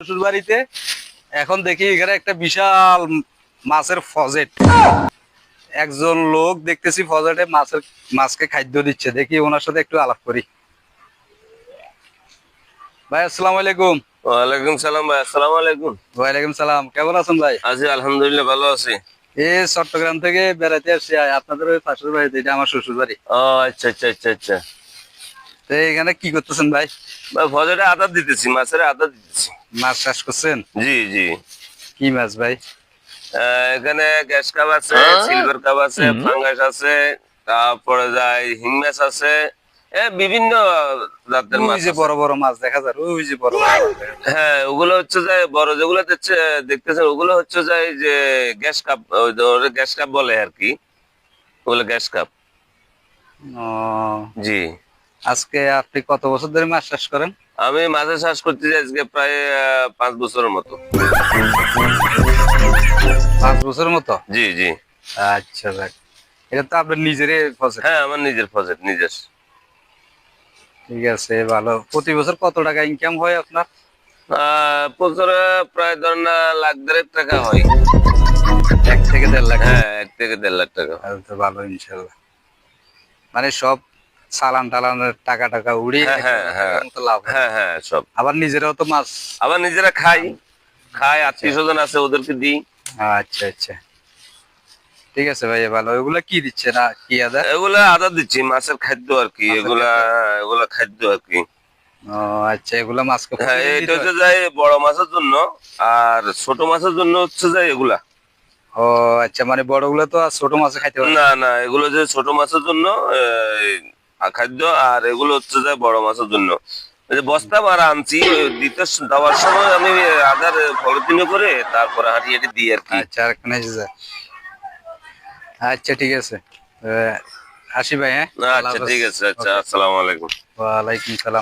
শ্বশুর বাড়িতে এখন দেখি এখানে একটা বিশাল মাছের ফজেট। একজন লোক দেখতেছি ফজেটে মাছকে খাদ্য দিচ্ছে। দেখি ওনার সাথে একটু আলাপ করি। ভাই আসসালামু আলাইকুম। ওয়ালাইকুম সালাম ভাই। আসসালামু আলাইকুম। ওয়ালাইকুম সালাম, কেমন আছেন ভাই? আছি আলহামদুলিল্লাহ, ভালো আছি। চট্টগ্রাম থেকে বেড়াতে আসছি আপনাদের ওই পাশের বাড়িতে, এটা আমার শ্বশুর বাড়ি। ও আচ্ছা আচ্ছা আচ্ছা আচ্ছা। তো এখানে কি করতেছেন ভাই? ভাই ফজরে আদা দিতেছি, মাছের আদা দিতেছি। মাছ চাষ করছেন? জি জি। কি মাছ ভাই? এখানে গ্যাস কাপ আছে, সিলভার কাপ আছে, ফাঙ্গাস আছে, তারপরে যায় হিং মাছ আছে, বিভিন্ন জাতের ওই মাছ যে আছে। বড় বড় মাছ দেখা যায়, ওই যে বড় বড় মাছ দেখা যায়। হ্যাঁ, ওগুলো হচ্ছে যে বড় যেগুলো দেখতেছেন ওগুলো হচ্ছে যে গ্যাস কাপ, গ্যাস কাপ বলে আর কি, ওগুলো গ্যাস কাপ। ও, জি। আজকে আপনি কত বছর ধরে মাছ চাষ করেন? আমি মাছের চাষ করতে যাই আজকে প্রায় 5 বছরের মতো। 5 বছরের মতো? জি জি। আচ্ছা যাক, এটা তো আপনার নিজেরই ফসল। হ্যাঁ, আমার নিজের প্রজেক্ট, নিজের। ঠিক আছে, ভালো। প্রতি বছর কত টাকা ইনকাম হয় আপনার? বছরে প্রায় ধরেন লাখ দেড়েক টাকা হয়। 1 থেকে 1.5 লাখ? হ্যাঁ, 1 থেকে 1.5 লাখ টাকা। তাহলে তো ভালো ইনশাল্লাহ। মানে সব চালান টালানের টাকা টাকা উড়িয়ে হ্যাঁ 1 হ্যাঁ লাখ হ্যাঁ টাকার মতো লাভ হয়। হ্যাঁ হ্যাঁ, সব। আবার নিজেরাও তো মাছ। আবার নিজেরা খাই, আত্মীয় স্বজন আছে ওদেরকে দিই। আচ্ছা আচ্ছা, ঠিক আছে ভাই, ভালো। এগুলা কি দিচ্ছে না কি আদা? এগুলা আদা দিচ্ছি, মাছের খাদ্য আর কি, মাছের এগুলা খাদ্য? এগুলা খাদ্য আর কি। ও আচ্ছা, এগুলা মাছকে হ্যাঁ, প্রতিদিন এটা দিতে হচ্ছে হয়? যাই বড় মাছের জন্য, আর ছোট মাছের জন্য হচ্ছে যাই এগুলা। ও আচ্ছা, মানে বড়গুলো তো আর ছোট মাছ খাইতে পারে না? না না, এগুলো যে ছোট মাছের জন্য খাদ্য, আর এগুলো হচ্ছে যে বড় মাছের জন্য। এই যে বস্তা মারা আনছি, দিতে দেওয়ার সময় আমি আদার পলিথিনে করে তারপরে হাঁটিয়ে দিই আর কি। আচ্ছা, আরেকখানে এসে যায়। আচ্ছা ঠিক আছে, আসি ভাই, হ্যাঁ? আল্লাহ আচ্ছা হাফেজ। ঠিক আছে, আচ্ছা, ওকে, আসসালামু আলাইকুম। ওয়ালাইকুম সালাম।